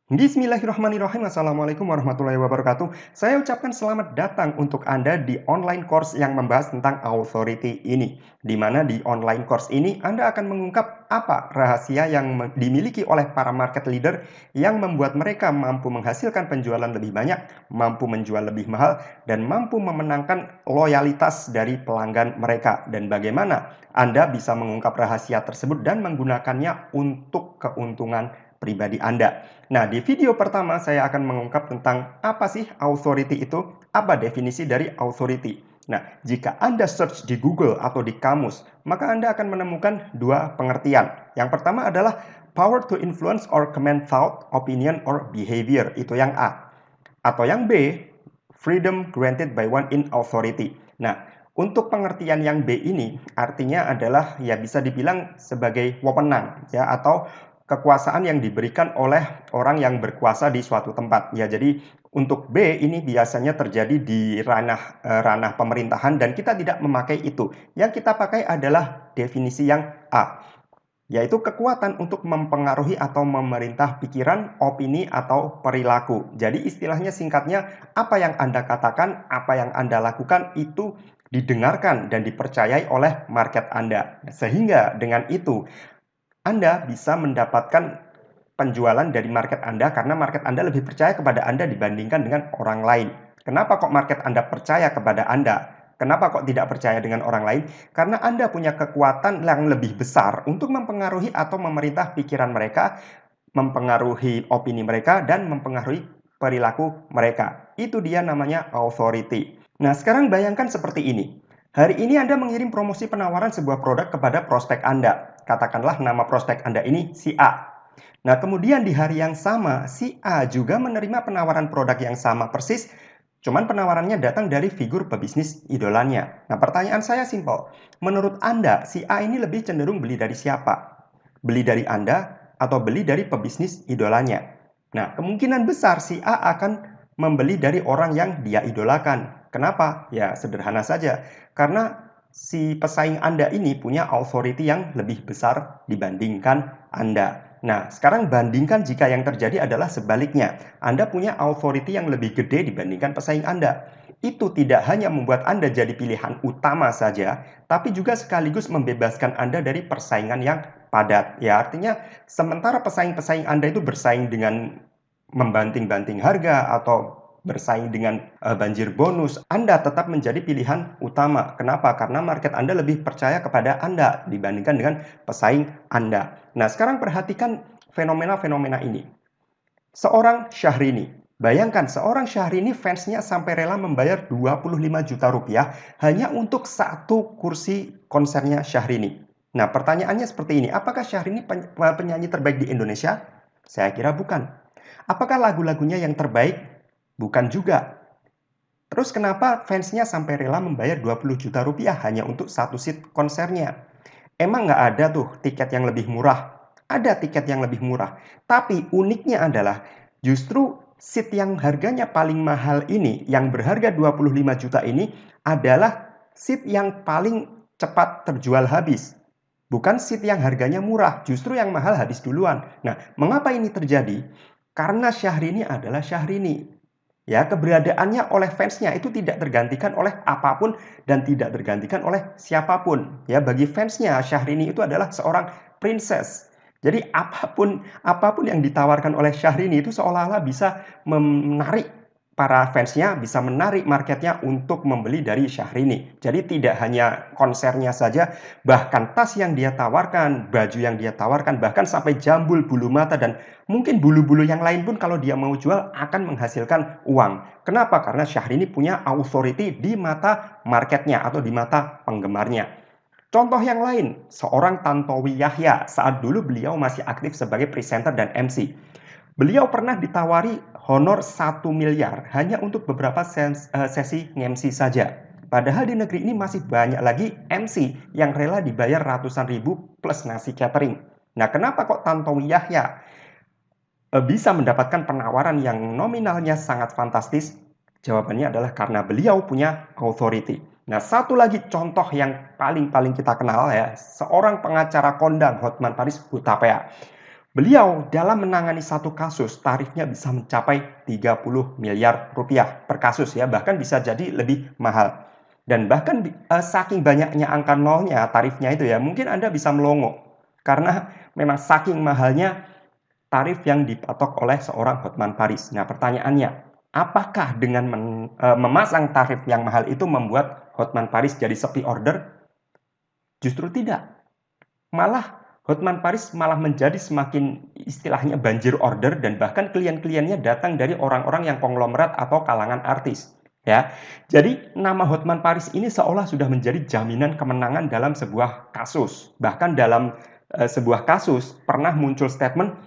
Bismillahirrahmanirrahim. Assalamualaikum warahmatullahi wabarakatuh. Saya ucapkan selamat datang untuk Anda di online course yang membahas tentang authority ini. Di mana di online course ini Anda akan mengungkap apa rahasia yang dimiliki oleh para market leader yang membuat mereka mampu menghasilkan penjualan lebih banyak, mampu menjual lebih mahal, dan mampu memenangkan loyalitas dari pelanggan mereka. Dan bagaimana Anda bisa mengungkap rahasia tersebut dan menggunakannya untuk keuntungan pribadi Anda. Nah, di video pertama saya akan mengungkap tentang apa sih authority itu, apa definisi dari authority. Nah, jika Anda search di Google atau di kamus, maka Anda akan menemukan dua pengertian. Yang pertama adalah power to influence or command thought, opinion, or behavior. Itu yang A. Atau yang B, freedom granted by one in authority. Nah, untuk pengertian yang B ini artinya adalah ya bisa dibilang sebagai wewenang ya atau kekuasaan yang diberikan oleh orang yang berkuasa di suatu tempat. Ya, jadi untuk B ini biasanya terjadi di ranah pemerintahan dan kita tidak memakai itu. Yang kita pakai adalah definisi yang A, yaitu kekuatan untuk mempengaruhi atau memerintah pikiran, opini, atau perilaku. Jadi istilahnya singkatnya, apa yang Anda katakan, apa yang Anda lakukan itu didengarkan dan dipercayai oleh market Anda. Sehingga dengan itu, Anda bisa mendapatkan penjualan dari market Anda karena market Anda lebih percaya kepada Anda dibandingkan dengan orang lain. Kenapa kok market Anda percaya kepada Anda? Kenapa kok tidak percaya dengan orang lain? Karena Anda punya kekuatan yang lebih besar untuk mempengaruhi atau memerintah pikiran mereka, mempengaruhi opini mereka, dan mempengaruhi perilaku mereka. Itu dia namanya authority. Nah, sekarang bayangkan seperti ini. Hari ini Anda mengirim promosi penawaran sebuah produk kepada prospek Anda. Katakanlah nama prospek Anda ini si A. Nah, kemudian di hari yang sama, si A juga menerima penawaran produk yang sama persis, cuman penawarannya datang dari figur pebisnis idolanya. Nah, pertanyaan saya simpel. Menurut Anda, si A ini lebih cenderung beli dari siapa? Beli dari Anda atau beli dari pebisnis idolanya? Nah, kemungkinan besar si A akan membeli dari orang yang dia idolakan. Kenapa? Ya, sederhana saja. Karena si pesaing Anda ini punya authority yang lebih besar dibandingkan Anda. Nah, sekarang bandingkan jika yang terjadi adalah sebaliknya. Anda punya authority yang lebih gede dibandingkan pesaing Anda. Itu tidak hanya membuat Anda jadi pilihan utama saja, tapi juga sekaligus membebaskan Anda dari persaingan yang padat. Ya, artinya sementara pesaing-pesaing Anda itu bersaing dengan membanting-banting harga atau bersaing dengan banjir bonus, Anda tetap menjadi pilihan utama. Kenapa? Karena market Anda lebih percaya kepada Anda dibandingkan dengan pesaing Anda. Nah, sekarang perhatikan fenomena-fenomena ini. Seorang Syahrini. Bayangkan, seorang Syahrini fansnya sampai rela membayar 25 juta rupiah hanya untuk satu kursi konsernya Syahrini. Nah, pertanyaannya seperti ini. Apakah Syahrini penyanyi terbaik di Indonesia? Saya kira bukan. Apakah lagu-lagunya yang terbaik? Bukan juga. Terus kenapa fansnya sampai rela membayar 20 juta rupiah hanya untuk satu seat konsernya? Emang nggak ada tuh tiket yang lebih murah? Ada tiket yang lebih murah. Tapi uniknya adalah justru seat yang harganya paling mahal ini, yang berharga 25 juta ini adalah seat yang paling cepat terjual habis. Bukan seat yang harganya murah, justru yang mahal habis duluan. Nah, mengapa ini terjadi? Karena Syahrini adalah Syahrini. Ya, keberadaannya oleh fansnya itu tidak tergantikan oleh apapun dan tidak tergantikan oleh siapapun. Ya, bagi fansnya Syahrini itu adalah seorang princess. Jadi apapun yang ditawarkan oleh Syahrini itu seolah-olah bisa menarik para fansnya, bisa menarik marketnya untuk membeli dari Syahrini. Jadi tidak hanya konsernya saja, bahkan tas yang dia tawarkan, baju yang dia tawarkan, bahkan sampai jambul bulu mata dan mungkin bulu-bulu yang lain pun kalau dia mau jual akan menghasilkan uang. Kenapa? Karena Syahrini punya authority di mata marketnya atau di mata penggemarnya. Contoh yang lain, seorang Tantowi Yahya saat dulu beliau masih aktif sebagai presenter dan MC. Beliau pernah ditawari honor 1 miliar hanya untuk beberapa sesi MC saja. Padahal di negeri ini masih banyak lagi MC yang rela dibayar ratusan ribu plus nasi catering. Nah, kenapa kok Tantowi Yahya bisa mendapatkan penawaran yang nominalnya sangat fantastis? Jawabannya adalah karena beliau punya authority. Nah, satu lagi contoh yang paling kita kenal ya, seorang pengacara kondang Hotman Paris Hutapea. Beliau dalam menangani satu kasus, tarifnya bisa mencapai 30 miliar rupiah per kasus ya, bahkan bisa jadi lebih mahal. Dan bahkan saking banyaknya angka nolnya tarifnya itu ya, mungkin Anda bisa melongo. Karena memang saking mahalnya tarif yang dipatok oleh seorang Hotman Paris. Nah, pertanyaannya, apakah dengan memasang tarif yang mahal itu membuat Hotman Paris jadi sepi order? Justru tidak. Malah Hotman Paris malah menjadi semakin istilahnya banjir order dan bahkan klien-kliennya datang dari orang-orang yang konglomerat atau kalangan artis. Ya, jadi nama Hotman Paris ini seolah sudah menjadi jaminan kemenangan dalam sebuah kasus. Bahkan dalam sebuah kasus pernah muncul statement,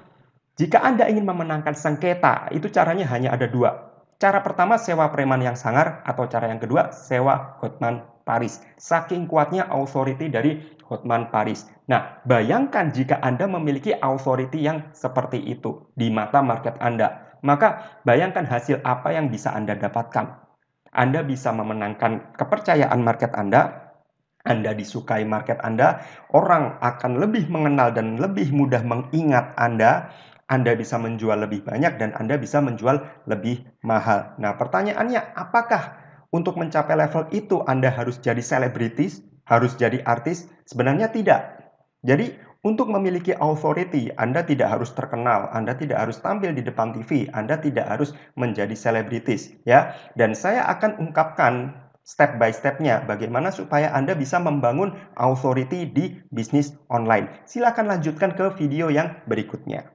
jika Anda ingin memenangkan sengketa, itu caranya hanya ada dua. Cara pertama, sewa preman yang sangar, atau cara yang kedua, sewa Hotman Paris. Saking kuatnya authority dari Hotman Paris. Nah, bayangkan jika Anda memiliki authority yang seperti itu di mata market Anda. Maka bayangkan hasil apa yang bisa Anda dapatkan. Anda bisa memenangkan kepercayaan market Anda disukai market Anda, orang akan lebih mengenal dan lebih mudah mengingat Anda bisa menjual lebih banyak dan Anda bisa menjual lebih mahal. Nah, pertanyaannya, apakah untuk mencapai level itu Anda harus jadi selebritis, harus jadi artis? Sebenarnya tidak. Jadi, untuk memiliki authority, Anda tidak harus terkenal, Anda tidak harus tampil di depan TV, Anda tidak harus menjadi selebritis, ya. Dan saya akan ungkapkan step by step-nya, bagaimana supaya Anda bisa membangun authority di bisnis online. Silakan lanjutkan ke video yang berikutnya.